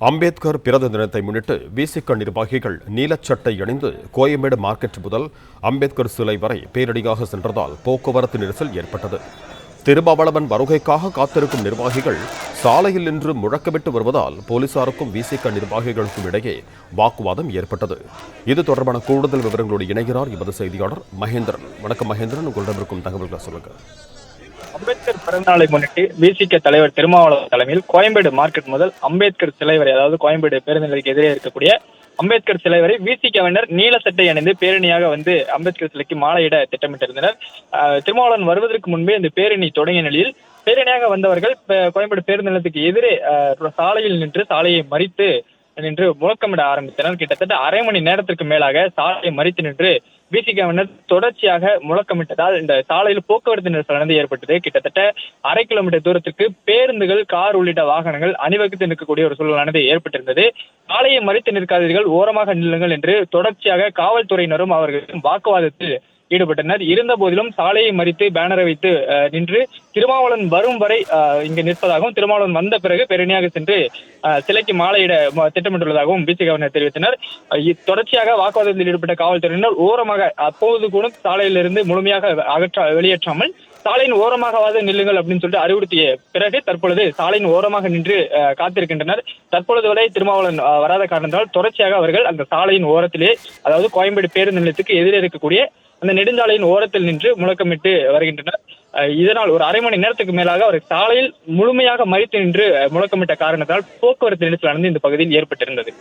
அம்பேத்கர் பிறந்த தினத்தை முன்னிட்டு விசிக நிர்வாகிகள் நீலச்சட்டை அணிந்து கோயம்பேடு மார்க்கெட் முதல் அம்பேத்கர் சிலை வரை பேரடியாக சென்றதால் போக்குவரத்து நெரிசல் ஏற்பட்டது. திருமாவளவன் வருகைக்காக காத்திருக்கும் நிர்வாகிகள் சாலையில் நின்று முழக்கமிட்டு வருவதால் போலீசாருக்கும் விசிக நிர்வாகிகளுக்கும் இடையே வாக்குவாதம் ஏற்பட்டது. இது தொடர்பான கூடுதல் விவரங்களோடு இணைகிறார் எமது செய்தியாளர் மகேந்திரன். வணக்கம் மகேந்திரன், உங்களிடம் இருக்கும் தகவல்களை சொல்லுங்க. அம்பேத்கர் பிறந்தநாளை முன்னிட்டு விசிக தலைவர் திருமாவளவன் தலைமையில் கோயம்பேடு மார்க்கெட் முதல் அம்பேத்கர் சிலை வரை, அதாவது கோயம்பேடு பேருந்து நிலையத்துக்கு எதிரே இருக்கக்கூடிய அம்பேத்கர் சிலை வரை விசிகவினர் நீல சட்டை அணிந்து பேரணியாக வந்து அம்பேத்கர் சிலைக்கு மாலையிட திட்டமிட்டிருந்தனர். திருமாவளவன் வருவதற்கு முன்பே இந்த பேரணி தொடங்கிய நிலையில் பேரணியாக வந்தவர்கள் கோயம்பேடு பேருந்து நிலையத்துக்கு எதிரே சாலையில் நின்று சாலையை மறித்து நின்று முழக்கமிட ஆரம்பித்தனர். கிட்டத்தட்ட அரை மணி நேரத்திற்கு மேலாக சாலையை மறித்து நின்று விசிகவினர் தொடர்ச்சியாக முழக்கமிட்டதால் இந்த சாலையில் போக்குவரத்து நெரிசல் ஏற்பட்டது. கிட்டத்தட்ட அரை கிலோமீட்டர் தூரத்திற்கு பேருந்துகள், கார் உள்ளிட்ட வாகனங்கள் அணிவகுத்து நிற்கக்கூடிய ஒரு சூழலானது ஏற்பட்டிருந்தது. சாலையை மறித்து நிற்காதீர்கள், ஓரமாக நில்லுங்கள் என்று தொடர்ச்சியாக காவல்துறையினரும் அவர்கள் வாக்குவாதத்தில் ஈடுபட்டனர். இருந்த போதிலும் சாலையை மறித்து பேனரை வைத்து நின்று திருமாவளவன் வரும் வரை இங்கு நிற்பதாகவும், திருமாவளவன் வந்த பிறகு பேரணியாக சென்று சிலைக்கு மாலையிட திட்டமிட்டுள்ளதாகவும் விசிகவினர் தெரிவித்தனர். தொடர்ச்சியாக வாக்குவாதத்தில் ஈடுபட்ட காவல்துறையினர் ஓரமாக அப்போது கூட சாலையிலிருந்து முழுமையாக வெளியேற்றாமல் சாலையின் ஓரமாகவாது நில்லுங்கள் அப்படின்னு சொல்லிட்டு அறிவுறுத்திய பிறகு தற்பொழுது சாலையின் ஓரமாக நின்று காத்திருக்கின்றனர். தற்பொழுது வரை திருமாவளவன் வராத காரணத்தால் தொடர்ச்சியாக அவர்கள் அந்த சாலையின் ஓரத்திலே, அதாவது கோயம்பேடு பேருந்து நிலையத்துக்கு எதிரே இருக்கக்கூடிய அந்த நெடுஞ்சாலையின் ஓரத்தில் நின்று முழக்கமிட்டு வருகின்றனர். இதனால் ஒரு அரை மணி நேரத்துக்கு மேலாக அவர் சாலையில் முழுமையாக மறித்து நின்று முழக்கமிட்ட காரணத்தால் போக்குவரத்து நெரிசலானது இந்த பகுதியில் ஏற்பட்டிருந்தது.